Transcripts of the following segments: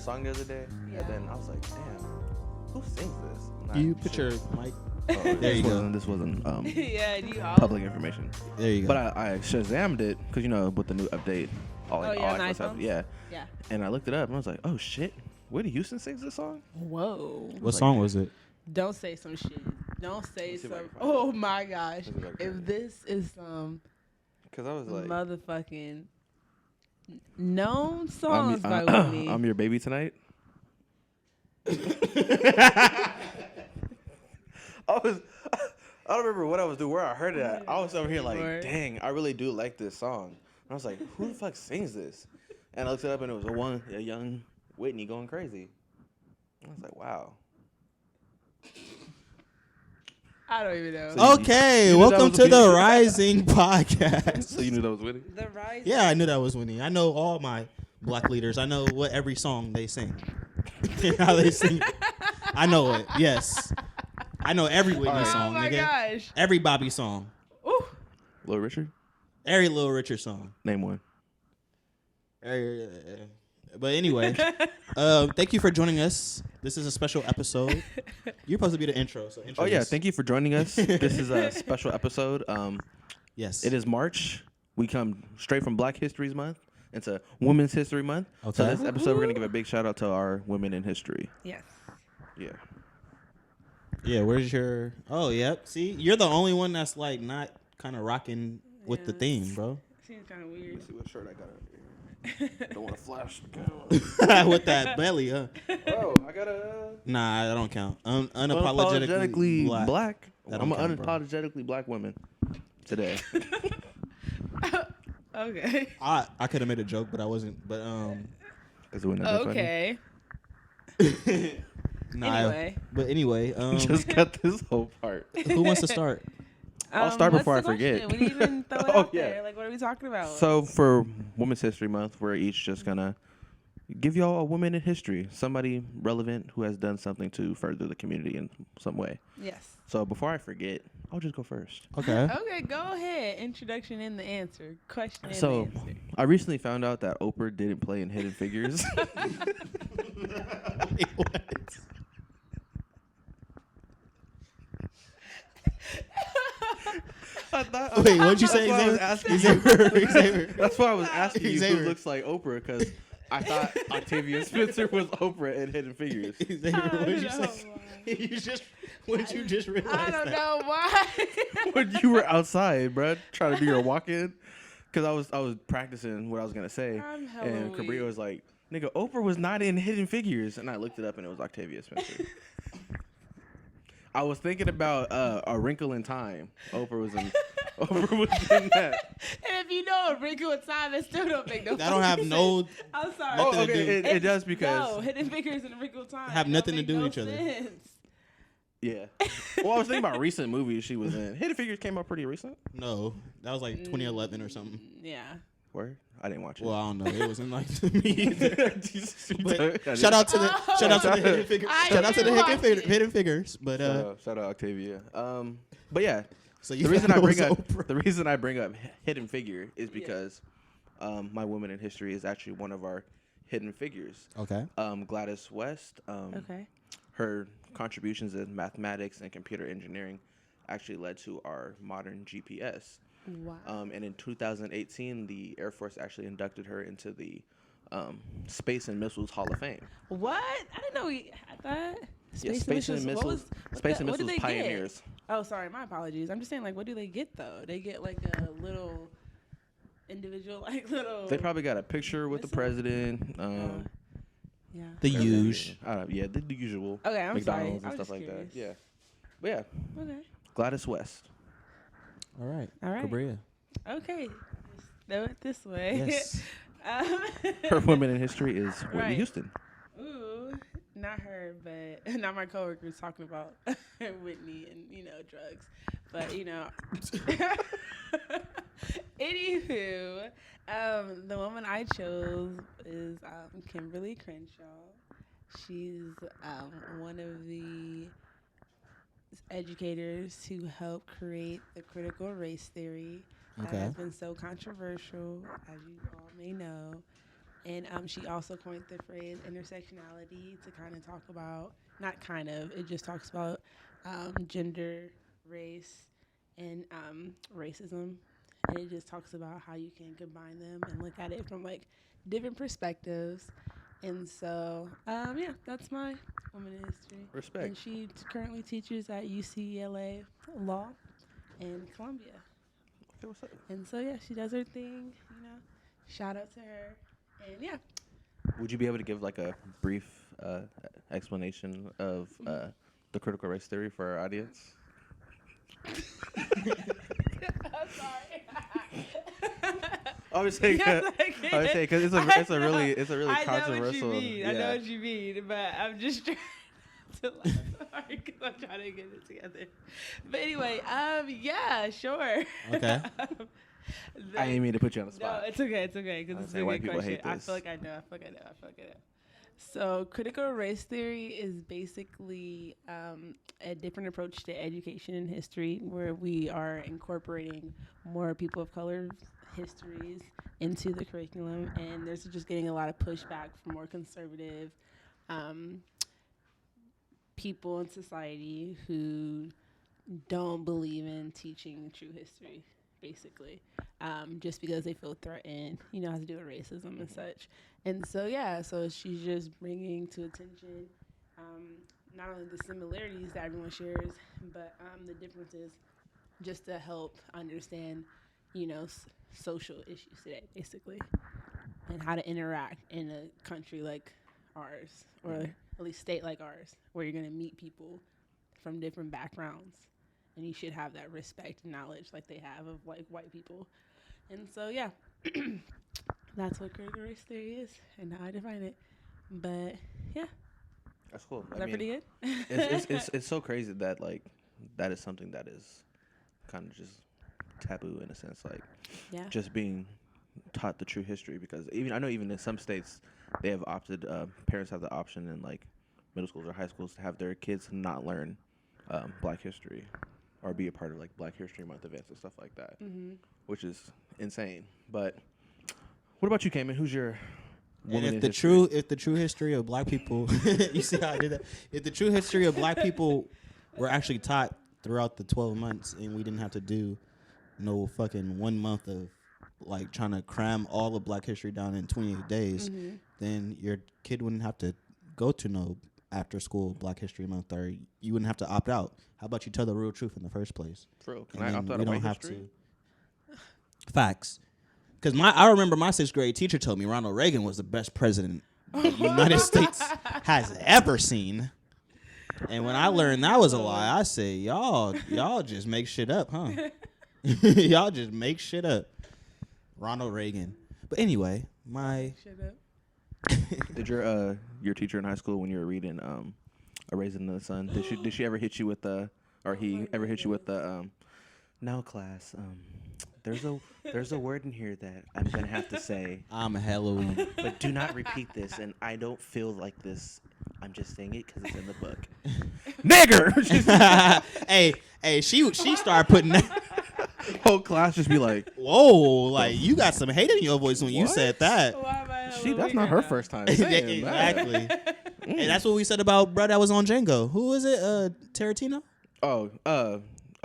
song the other day, Yeah. and then I was like, damn, who sings this? And You I- put your mic. Oh, There you go. This wasn't Yeah, you all. public information. There you go. But I Shazammed it because with the new update, all Oh, yeah, iPhones nice have- phones? yeah. Yeah. And I looked it up and I was like, oh shit, Whitney Houston sings this song? Whoa. What song was it? Don't say some shit. Don't say Let's see if I some. can find Oh my gosh. Let's see if I can If find it. this is some Because I was like, motherfucking known songs by Whitney. I'm your baby tonight. I don't remember what I was doing, where I heard it at. I was over here like, Lord. dang, I really do like this song. And I was like, who the fuck sings this? And I looked it up and it was a young Whitney going crazy. I was like, wow. I don't even know. So Okay, you knew that welcome was to a the beat? Rising Podcast. So you knew that was Whitney? The Rise. Yeah, I knew that was Whitney. I know all my black leaders. I know what every song they sing. How they sing. I know it. Yes. I know every Whitney Alright. song, Oh my nigga. gosh. Every Bobby song. Ooh. Little Richard? Every Little Richard song. Name one. But anyway, thank you for joining us. This is a special episode. You're supposed to be the intro. So Oh, yeah. Thank you for joining us. This is a special episode. Yes. It is March. We come straight from Black History Month into Women's History Month. So Okay. this episode, we're going to give a big shout out to our women in history. Yes. Yeah. Yeah, where's your... Oh, yep. See, you're the only one that's like not kind of rocking with the Yeah. theme, bro. Seems kind of weird. Let's see what shirt I got over here. Don't want to flash the camera. With that belly, huh? Oh, I got a... Nah, that don't count. Unapologetically black. That I'm don't an count, bro. unapologetically black woman today. Okay. I could have made a joke, but I wasn't. But Is it not that Okay. nah. Anyway. But anyway, funny? Just cut this whole part. who wants to start? I'll start what's before the I forget. question? We didn't even throw it Oh, out yeah. there. Like, what are we talking about? So for Women's History Month, we're each just gonna give y'all a woman in history, somebody relevant who has done something to further the community in some way. Yes. So before I forget, I'll just go first. Okay. Okay, go ahead. Introduction and the answer. Question and So the answer. I recently found out that Oprah didn't play in Hidden Figures. Wait, what? Wait, what'd you say, Xavier? That's why I was asking you Xavier. who looks like Oprah, because I thought Octavia Spencer was Oprah in Hidden Figures. Xavier, what'd you say? When you just realized I don't that? know why. When you were outside, bruh, trying to do your walk-in, because I was practicing what I was gonna say, I'm hella and KaBria weak. was like, "Nigga, Oprah was not in Hidden Figures," and I looked it up, and it was Octavia Spencer. I was thinking about A Wrinkle in Time. Oprah was in that. And if you know a wrinkle in time, it still don't make no That don't have sense. no I'm sorry. Nothing Oh, to okay, do. it does because No, hidden figures and a wrinkle in time Have don't nothing to make do no with each other. sense. yeah. Well, I was thinking about recent movies she was in. Hidden Figures came out pretty recent. no. That was like 2011 or something. Yeah. Where? I didn't watch it. Well, I don't know. It wasn't like to me either. But I shout out to the Oh. shout out to the hidden figures. I Shout out to the didn't watch it. hidden figures. But Shout out Octavia. But yeah, so you the reason I thought it bring was up Oprah. Hidden Figure is because my woman in history is actually one of our hidden figures. Okay. Gladys West. Okay. Her contributions in mathematics and computer engineering actually led to our modern GPS. Wow. And in 2018, the Air Force actually inducted her into the Space and Missiles Hall of Fame. What? I didn't know we had that. Yeah, Space and Missiles, Space and what did Missiles they pioneers. Get? Oh, sorry, my apologies. I'm just saying, like, what do they get though? They get like a little individual, like little. They probably got a picture with the Missile? president. Yeah. The huge. Yeah, the usual. Okay, I'm sorry. McDonald's I and was stuff just like that. curious. Yeah, but yeah, Okay. Gladys West. All right. All right. KaBria. Okay. Just throw it this way. Yes. um, Her woman in history is Whitney Right. Houston. Ooh, not her, but not my coworkers talking about Whitney and drugs, but Anywho, the woman I chose is Kimberly Crenshaw. She's one of the educators who helped create the critical race theory that Okay. has been so controversial, as you all may know. And she also coined the phrase intersectionality to kind of talk about, not kind of, it just talks about gender, race, and racism. And it just talks about how you can combine them and look at it from like different perspectives. And so, yeah, that's my woman in history. Respect. And she currently teaches at UCLA Law in Columbia. Okay, what's up? And so, yeah, she does her thing, you know. Shout out to her. And, yeah. Would you be able to give like a brief explanation of the critical race theory for our audience? I'm sorry. I was saying, Yes, because it's a really controversial. I know what you mean, but I'm just trying to laugh sorry because I'm trying to get it together. But anyway, yeah, sure. Okay. I didn't mean to put you on the spot. No, it's okay, because it's a white good people question. hate this. I feel like I know. So critical race theory is basically a different approach to education and history where we are incorporating more people of color histories into the curriculum, and there's just getting a lot of pushback from more conservative people in society who don't believe in teaching true history, basically, just because they feel threatened, has to do with racism and such. And so, yeah, so she's just bringing to attention not only the similarities that everyone shares, but the differences, just to help understand, social issues today, basically, and how to interact in a country like ours, or at least state like ours, where you're going to meet people from different backgrounds, and you should have that respect and knowledge like they have of like white people. And so, yeah, that's what critical race theory is and how I define it. But yeah, That's cool. is that pretty good? it's so crazy that like that is something that is kind of just taboo in a sense, like just being taught the true history, because I know even in some states they have opted, parents have the option in like middle schools or high schools to have their kids not learn Black history or be a part of like Black History Month events and stuff like that, which is insane. But what about you, Cayman? Who's your woman in history? If the true history of Black people, you see how I did that? If the true history of Black people were actually taught throughout the 12 months and we didn't have to do no fucking 1 month of like trying to cram all of Black history down in 28 days, then your kid wouldn't have to go to no after school Black History Month, or you wouldn't have to opt out. How about you tell the real truth in the first place? For real. Can I opt out of white history? Facts. Because I remember my 6th grade teacher told me Ronald Reagan was the best president the United States has ever seen. And when I learned that was a lie, I said, y'all just make shit up, huh? Y'all just make shit up. Ronald Reagan. But anyway, Shut up. Did your teacher in high school, when you were reading A Raisin in the Sun, did she ever hit you with ever hit you with the now class, there's a word in here that I'm gonna have to say. I'm Halloween. But do not repeat this, and I don't feel like this. I'm just saying it because it's in the book. Nigger! hey, she started putting that. Whole class just be like, whoa, like you got some hate in your voice when you said that. That's not her first time saying that. Exactly. And that's what we said about bro that was on Django. Who was it? Tarantino?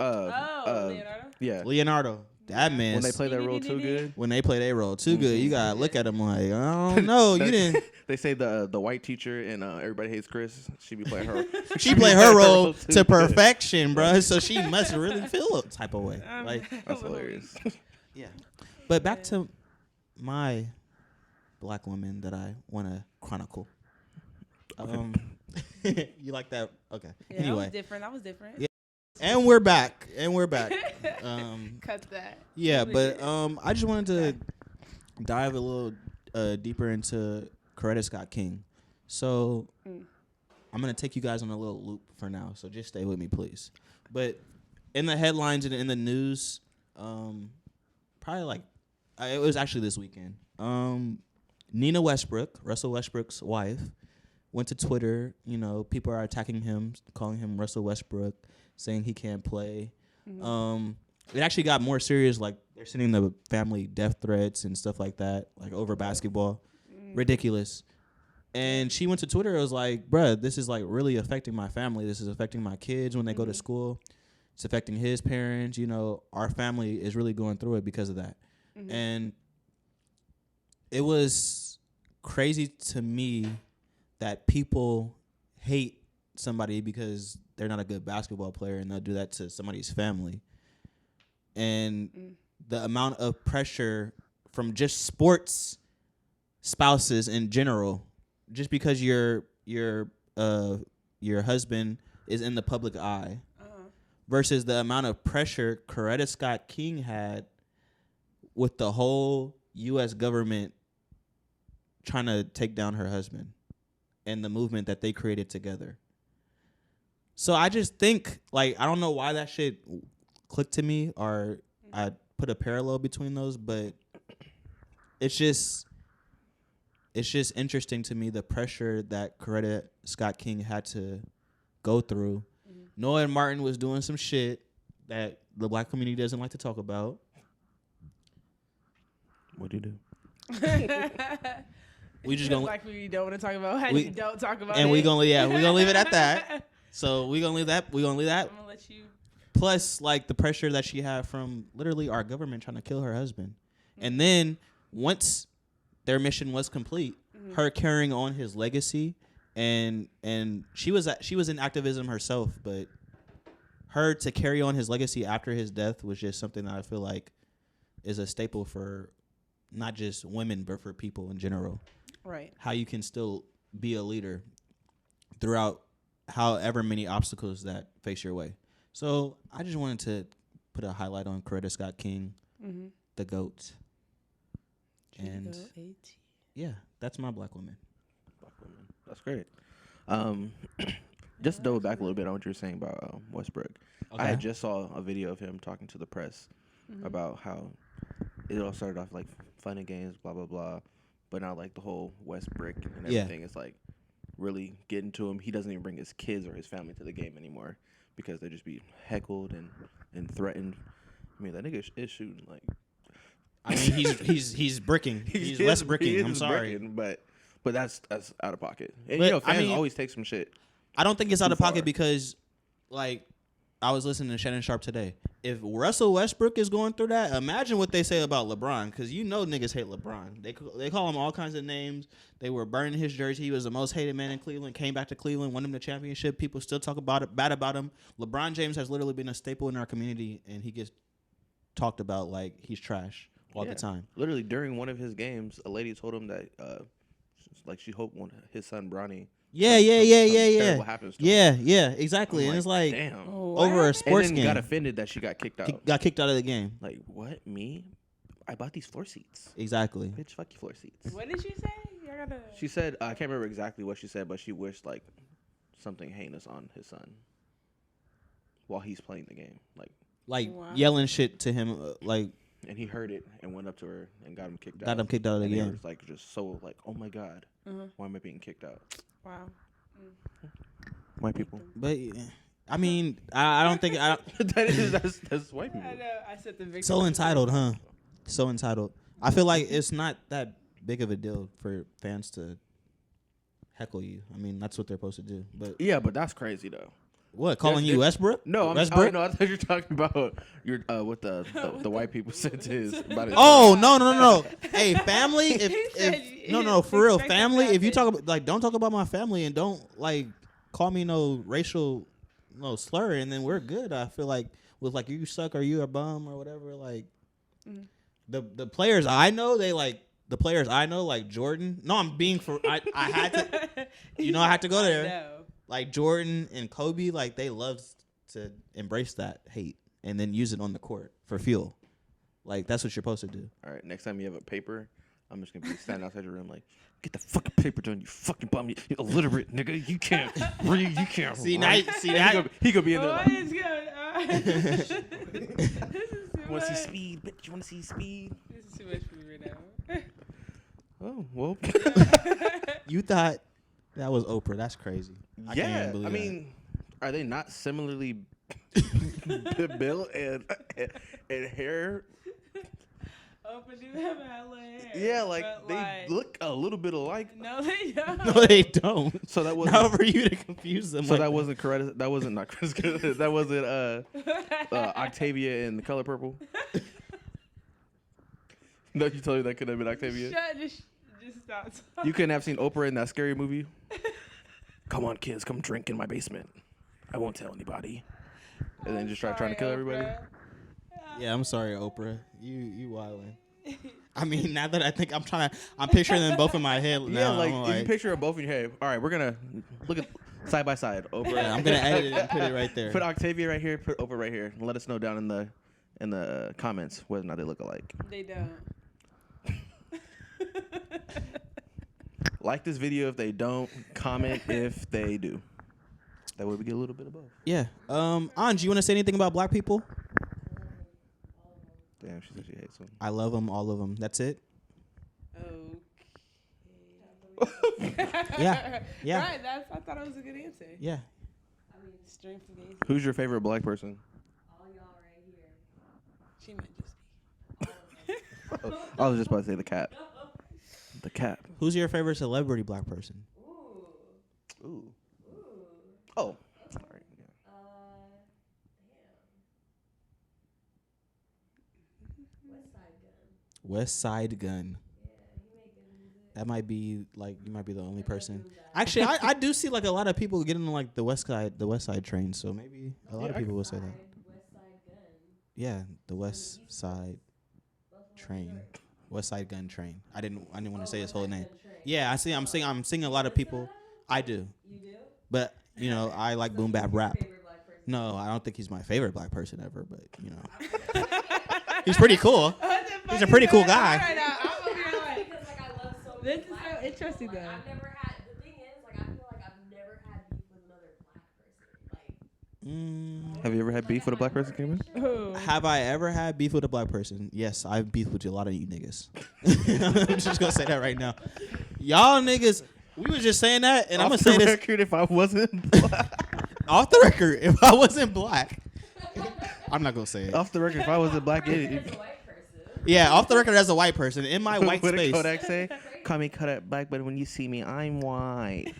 Leonardo? Yeah. Leonardo. That man. When they play their role too good. When they play their role too good, you gotta look at them like, I don't know, you didn't. They say the white teacher in Everybody Hates Chris. She be playing her. She played her role to perfection, bro. So she must really feel a type of way. Like that's hilarious. Yeah. But back to my Black woman that I want to chronicle. You like that? Okay. Yeah, anyway, that was different. Yeah. And we're back. Cut that. Yeah, but I just wanted to dive a little deeper into Coretta Scott King. So I'm gonna take you guys on a little loop for now. So just stay with me, please. But in the headlines and in the news, probably like it was actually this weekend. Nina Westbrook, Russell Westbrook's wife, went to Twitter. You know, people are attacking him, calling him Russell Westbrook, saying he can't play. It actually got more serious. Like they're sending the family death threats and stuff like that, like over basketball. ridiculous. And she went to Twitter. It was like, bruh, this is like really affecting my family. This is affecting my kids when they go to school. It's affecting his parents. You know, our family is really going through it because of that. And it was crazy to me that people hate somebody because they're not a good basketball player, and they'll do that to somebody's family. And the amount of pressure from just sports spouses in general, just because your husband is in the public eye, versus the amount of pressure Coretta Scott King had with the whole U.S. government trying to take down her husband and the movement that they created together. So I just think, like, I don't know why that shit clicked to me, or I put a parallel between those, but it's just interesting to me, the pressure that Coretta Scott King had to go through. Noah and Martin was doing some shit that the black community doesn't like to talk about. What do you do? We just gonna like we don't want to talk about how you don't talk about and it. we're gonna leave it at that. So we're gonna leave that. I'm gonna let you. Plus, like, the pressure that she had from literally our government trying to kill her husband, and then once their mission was complete, her carrying on his legacy, and she was in activism herself, but her to carry on his legacy after his death was just something that I feel like is a staple for not just women but for people in general. Right. How you can still be a leader throughout however many obstacles that face your way. So I just wanted to put a highlight on Coretta Scott King, the GOAT. And G-O-A-T. yeah, that's my black woman. Black women. That's great. Just to double back a little bit on what you were saying about Westbrook. Okay. I had just saw a video of him talking to the press about how it all started off like fun and games, blah, blah, blah. But now like the whole Westbrook and everything is like really getting to him. He doesn't even bring his kids or his family to the game anymore because they just be heckled and threatened. I mean, that nigga is shooting like. I mean, he's bricking. He's less bricking. I'm sorry, bricking, but that's out of pocket. And But, you know, fans I mean, always take some shit. I don't think it's out Too of pocket far. because, like, I was listening to Shannon Sharp today. If Russell Westbrook is going through that, imagine what they say about LeBron, because you know niggas hate LeBron. They call him all kinds of names. They were burning his jersey. He was the most hated man in Cleveland. Came back to Cleveland, won him the championship. People still talk bad about him. LeBron James has literally been a staple in our community, and he gets talked about like he's trash all the time. Literally during one of his games, a lady told him that like she hoped his son Bronny. Yeah. Terrible happens to him. Yeah, exactly. I'm and it's like damn. over a sports and then game. got offended that she got kicked out. Got kicked out of the game. Like, what? Me? I bought these floor seats. Exactly. Bitch, fuck your floor seats. What did she say? She said, I can't remember exactly what she said, but she wished like something heinous on his son while he's playing the game. Like Wow. yelling shit to him, and he heard it and went up to her and got him kicked out. got him kicked out of the and they game. was like just so like, oh my god, why am I being kicked out? Wow. White people. But I mean, I don't think that's white people. I know. I said the victim. so entitled, huh? So entitled. I feel like it's not that big of a deal for fans to heckle you. I mean, that's what they're supposed to do. But Yeah, but that's crazy though. what, calling you Westbrook? No, I'm Westbrook? no, I thought you were talking about your what the white people said to his about his Oh no! Hey, family. He said If no, for real, expect family. that If you to talk about don't talk about my family and don't like call me no racial slur, and then we're good. I feel like with like you suck or you a bum or whatever. Like the players I know, the players I know like Jordan. No, I'm being for I had to. I had to go there. No. Like Jordan and Kobe, like they love to embrace that hate and then use it on the court for fuel. Like that's what you're supposed to do. All right, next time you have a paper, I'm just gonna be standing outside your room like, get the fuking paper done, you fucking bum, you illiterate nigga, you can't read, you can't. See, write. now, that He gonna be in there Boy, like, it's good. This is too wanna see much. speed, bitch? You wanna see speed? This is too much for me right now. Oh well. you thought that was Oprah. That's crazy. I can't even believe I that. mean, are they not similarly built and hair? Oprah do have hella hair. Yeah, like but, they look a little bit alike. No, they don't. No, they don't. So that wasn't. Not for you to confuse them. So like that wasn't Coretta. That wasn't not Coretta. That wasn't Octavia in The Color Purple. No, you told me that could have been Octavia. Just stop. You couldn't have seen Oprah in that scary movie. Come on, kids, come drink in my basement. I won't tell anybody. And then just trying to kill everybody. Yeah, I'm sorry, Oprah. You wildin'. I mean, now that I think I'm picturing them both in my head now. Yeah, like I'm if you picture them both in your head. All right, we're gonna look at side by side. Oprah. Yeah, I'm gonna edit it and put it right there. Put Octavia right here. Put Oprah right here. And let us know down in the comments whether or not they look alike. They don't. Like this video if they don't. Comment if they do. That way we get a little bit of both. Yeah. Anj, you want to say anything about black people? Damn, she said she hates them. I love them, all of them. That's it. Okay. Yeah. Right. I thought it was a good answer. Yeah. I mean, strength of gaze. Who's your favorite black person? All y'all right here. She might just I was just about to say the cat. The cat. Who's your favorite celebrity black person? Ooh. Ooh. Ooh. Oh. All right. Yeah. Damn. West Side Gun. West Side Gun. Yeah, he make good music. That might be like you might be the only person. Boom Bap. Actually, I do see like a lot of people getting on like the West Side train. So maybe a lot of people will say that. West Side Gun. Yeah, the West Side train. West Side Gun train. I didn't want to say his whole name. Yeah, I'm seeing a lot of people. I do. You do? But you know, I like boom bap rap. Favorite black person? No, I don't think he's my favorite black person ever, but you know, he's pretty cool. He's a pretty cool guy. Right now, I'm over here like, Because like I love so this many is black so people. interesting Like, though. I've never had. The thing is, like I feel like I've never had beef with another black person. Like. Have you ever had beef with a black person, Cayman? Who? Have I ever had beef with a black person? Yes, I've beefed with a lot of you niggas. I'm just gonna say that right now. Y'all niggas, we was just saying that, and I'm gonna say this record if I wasn't black. off the record. If I wasn't black, I'm not gonna say it. Off the record if I wasn't black. As a white person. Yeah, off the record as a white person in my white What did space. Kodak say? Call me Kodak black, but when you see me, I'm white.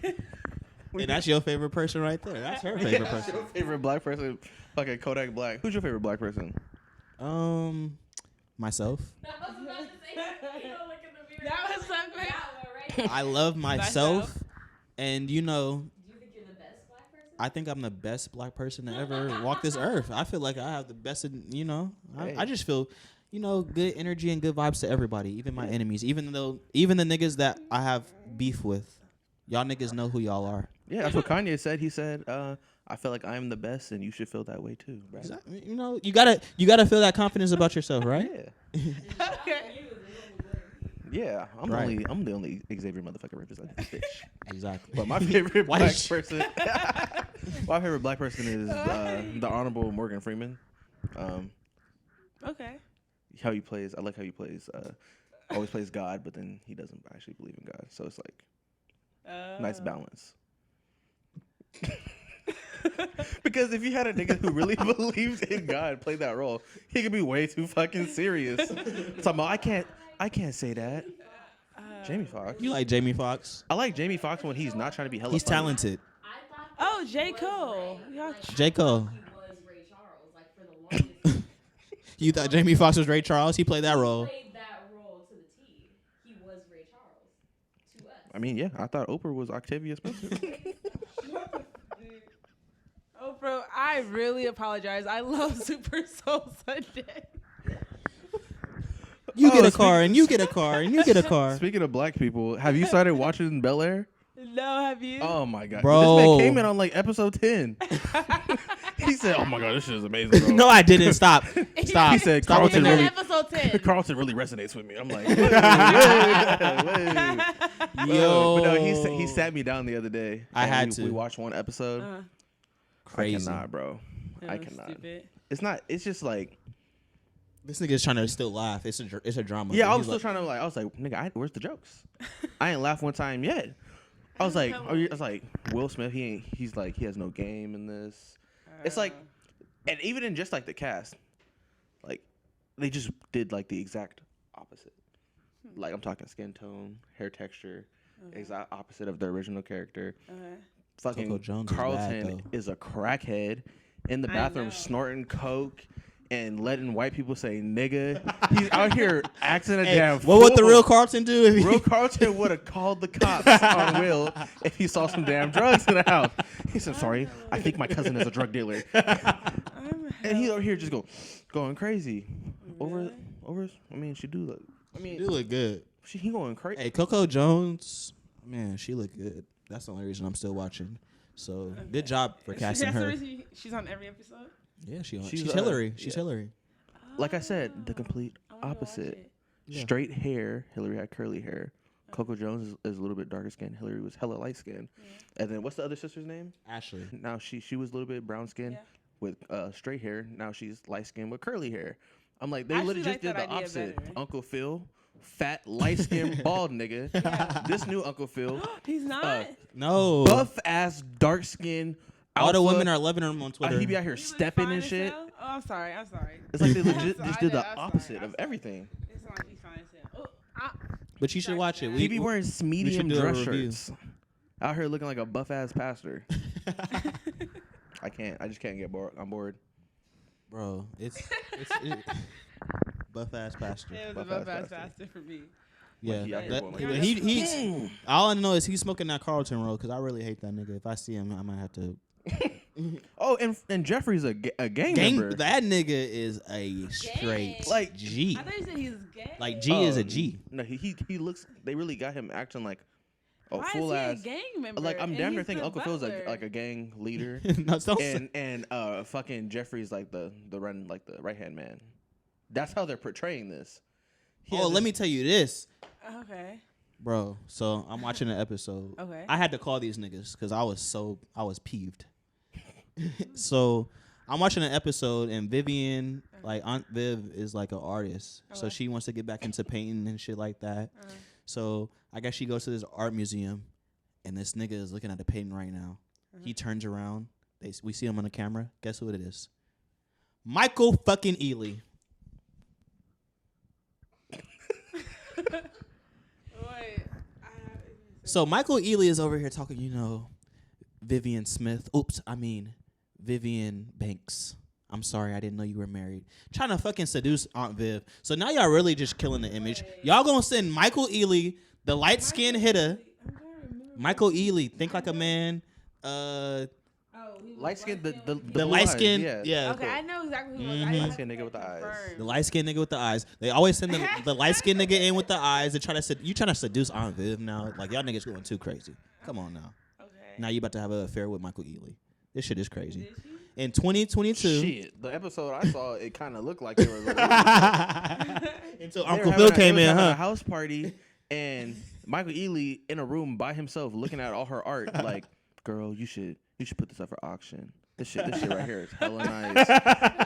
And that's your favorite person right there. That's her favorite person. Your favorite black person? Fucking Kodak Black. Who's your favorite black person? Myself. I was about to say, you know, look in the mirror. That was so great. That one right there. I love myself, and you know, Do you think you're the best black person? I think I'm the best black person to ever walk this earth. I feel like I have the best, you know. Hey. I just feel, you know, good energy and good vibes to everybody, even my enemies, even the niggas that I have beef with. Y'all niggas know who y'all are. Yeah, that's what Kanye said. He said, I feel like I'm the best, and you should feel that way too. Right? Exactly. You know, you gotta feel that confidence about yourself, right? Yeah. Okay. Yeah, I'm Right. the only Xavier motherfucker representing this bitch. Exactly. But my favorite Why black is- person, my favorite black person is the Honorable Morgan Freeman. Okay. How he plays, I like how he plays. Always plays God, but then he doesn't actually believe in God. So it's like nice balance. Because if you had a nigga who really believes in God play that role, he could be way too fucking serious. Talking about, I can't say that. Jamie Foxx. You like Jamie Foxx? I like Jamie Foxx when he's not trying to be hella He's funny. talented. I thought Oh, J. Cole. Y'all J. Cole. he was Ray Charles, like for the longest. You thought Jamie Foxx was Ray Charles? He played that role. He played that role to the T. He was Ray Charles to us. I mean, yeah, I thought Oprah was Octavia Spencer. Oh, bro, I really apologize. I love Super Soul Sunday. You get Oh, a car, and you get a car, and you get a car. Speaking of black people, have you started watching Bel Air? No, have you? Oh my god, Bro. This man came in on like episode 10. He said, "Oh my god, this shit is amazing." Bro. No, I didn't. Stop. Stop. He said Stop with the Carlton really. Episode 10. Carlton really resonates with me. I'm like, wait. Yo. But no, he sat me down the other day. I and had we, to. We watched one episode. Crazy. I cannot, bro. I Oh, cannot. Stupid. It's not. It's just like. This nigga's trying to still laugh. It's a drama. Yeah, But I he's was still trying to like. I was like, nigga, where's the jokes? I ain't laughed one time yet. I was like, I was like, Will Smith. He's like, he has no game in this. It's like, and even in just like the cast, like, they just did like the exact opposite. Like I'm talking skin tone, hair texture, exact opposite of the original character. Fucking Coco Jones Carlton is a crackhead in the bathroom snorting coke and letting white people say nigga. He's out here acting a damn fool. What would the real Carlton do? If Real Carlton would have called the cops on Will if he saw some damn drugs in the house. He said, "Sorry, I think my cousin is a drug dealer." And he's over here just going crazy. Over. I mean, she do look. she do look good. He going crazy. Hey, Coco Jones, man, she look good. That's the only reason I'm still watching. So good job for casting her. She's on every episode. Yeah, she's Hillary. She's Hillary. Like I said, the complete opposite. Yeah. Straight hair. Hillary had curly hair. Coco Jones is a little bit darker skinned. Hillary was hella light skinned. And then what's the other sister's name? Ashley. Now she was a little bit brown skinned with straight hair. Now she's light skinned with curly hair. I'm like, they literally just did the opposite. Better. Uncle Phil, fat, light skinned, bald nigga. Yeah. This new Uncle Phil. He's not. No. Buff ass, dark skin. All the women are loving him on Twitter. He be out here stepping and shit. Oh, I'm sorry. It's like they legit just did the opposite of everything. It's like he's fine as hell. But you should watch it. He be wearing medium dress shirts. Out here looking like a buff ass pastor. I just can't get bored. I'm bored. Bro, it's buff ass pastor. It was a buff ass pastor for me. Yeah, he's all I know is he's smoking that Carlton roll because I really hate that nigga. If I see him, I might have to. Oh, and Jeffrey's a gang member. That nigga is a straight like G. I thought you said he's gay. Like G is a G. No, he looks. They really got him acting like Why full is he ass a gang member. Like I'm damn near thinking Uncle Phil's like a gang leader. No, and fucking Jeffrey's like the right hand man. That's how they're portraying this. Let me tell you this. Okay. Bro, so I'm watching an episode. Okay. I had to call these niggas because I was peeved. So I'm watching an episode and Vivian, like Aunt Viv, is like an artist. So she wants to get back into painting and shit like that. So I guess she goes to this art museum and this nigga is looking at the painting right now. He turns around. We see him on the camera. Guess who it is? Michael fucking Ealy. So Michael Ealy is over here talking, Vivian Banks. I'm sorry, I didn't know you were married. Trying to fucking seduce Aunt Viv. So now y'all really just killing the image. Y'all gonna send Michael Ealy, the light-skinned hitter. Michael Ealy, think like a man. Light skin, the light skin, yeah. Okay, I know exactly who. Light skin nigga with the eyes. The light skin nigga with the eyes. They always send the light skin nigga in with the eyes. They try to seduce Aunt Viv now. Like y'all niggas going too crazy. Come on now. Okay. Now you about to have an affair with Michael Ealy. This shit is crazy. In 2022. Shit, the episode I saw, it kind of looked like they were. Until Uncle Phil came in, a house party, and Michael Ealy in a room by himself looking at all her art. Like, girl, you should put this up for auction. This shit right here is hella nice.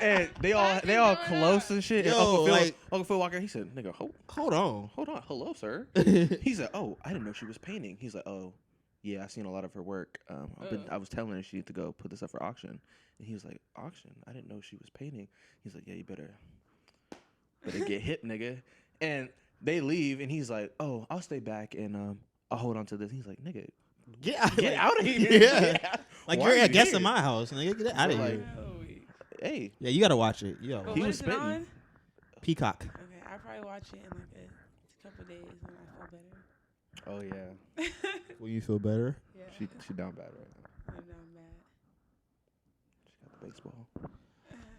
And they all close and shit. Yo, and Uncle Phil walked in. He said, "Nigga, hold on. Hello, sir." He said, "Oh, I didn't know she was painting." He's like, "Oh, yeah, I've seen a lot of her work. I was telling her she needed to go put this up for auction." And he was like, "Auction? I didn't know she was painting." He's like, "Yeah, you better get hip, nigga." And they leave, and he's like, "Oh, I'll stay back and I'll hold on to this." He's like, "Nigga, get out of here!" Yeah. Like you're a guest in my house, nigga. Get out of here. Hey, yeah, you gotta watch it. Yo, he was spitting. Peacock. Okay, I'll probably watch it in like a couple days when I feel better. Oh yeah. Will you feel better? Yeah. She down bad right now. I'm down bad. She got the baseball.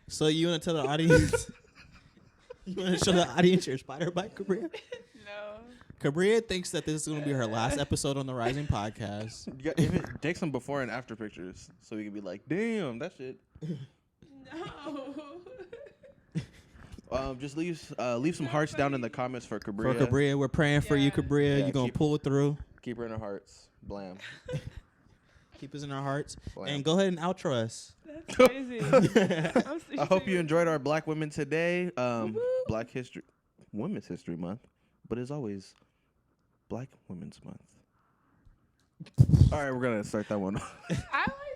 So you want to tell the audience? You want to show the audience your spider bite, KaBria? No. KaBria thinks that this is going to be her last episode on the Rising Podcast. Take some before and after pictures so we can be like, damn, that shit. No. Just leave some hearts down in the comments for KaBria. For KaBria, we're praying for you, KaBria. You're going to pull it through. Keep her in our hearts. Blam. Keep us in our hearts. Blam. And go ahead and outro us. That's crazy. I hope you enjoyed our Black women today. Women's History Month. But as always, Black Women's Month. All right, we're going to start that one. I like